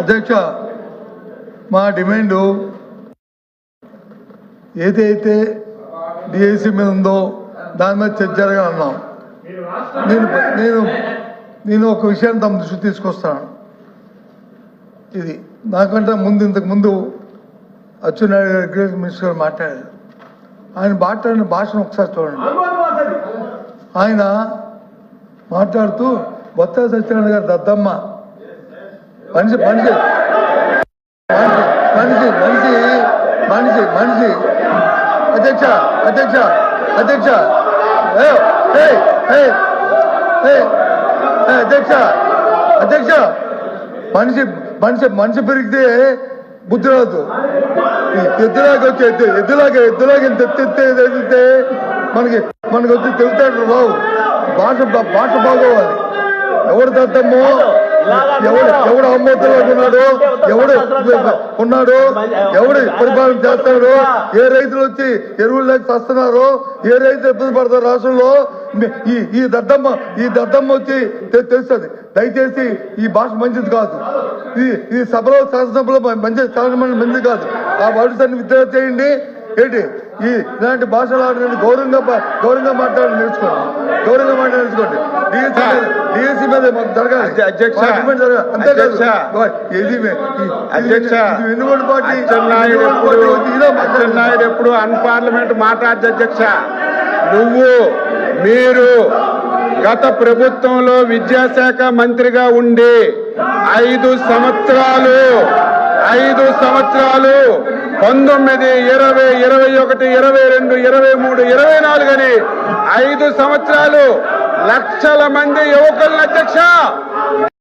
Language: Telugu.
అధ్యక్ష మా డిమాండు ఏదైతే డిఐసి మీద ఉందో దాని మీద చర్చ జరగాలన్నాం. నేను ఒక విషయాన్ని తమ దృష్టి తీసుకొస్తాను. ఇది నాకంటే ఇంతకు ముందు అచ్చెన్నాయుడు గారు అగ్రికల్చర్ మినిస్టర్ గారు మాట్లాడారు. ఆయన మాట్లాడిన భాషను ఒకసారి చూడండి. ఆయన మాట్లాడుతూ బొత్స సత్యనారాయణ గారు దద్దమ్మ మనిషి మనిషి మనిషి మనిషి మనిషి మనిషి అధ్యక్ష అధ్యక్ష అధ్యక్ష అధ్యక్ష అధ్యక్ష మనిషి మనిషి మనిషి పెరిగితే బుద్ధి రాదు. ఎద్దులాగా వచ్చి ఎద్దులాగా తెస్తే మనకి వచ్చి తెలుగుతాడు రావు. భాష బాగోవాలి. ఎవడు దద్దమ్మో ఎవడు అమ్మోతులాగా ఉన్నాడు ఎవడు పరిపాలన చేస్తాడు, ఏ రైతులు వచ్చి ఎరువులు లేక వస్తున్నారు, ఏ రైతులు ఇబ్బంది పడతారు రాష్ట్రంలో. ఈ దద్దమ్మ వచ్చి తెలుస్తుంది. దయచేసి ఈ భాష మంచిది కాదు. ఈ సభలో శాసనసభలో మంచిది కాదు. ఆ వర్డ్స్ విత్డ్రా చేయండి. ఏంటి ఇలాంటి భాషలు ఆడడానికి గౌరవంగా మాట్లాడి నేర్చుకోండి. డిఎస్సీ మీద మాకు జరగాలి. అంతేకాదు అచ్చెన్నాయుడు ఎప్పుడు అన్పార్లమెంట్ మాట్లాడదు. అధ్యక్ష మీరు గత ప్రభుత్వంలో విద్యాశాఖ మంత్రిగా ఉండి 5 సంవత్సరాలు 19, 20, 21, 22, 23, 24 అని 5 సంవత్సరాలు లక్షల మంది యువకులను అధ్యక్ష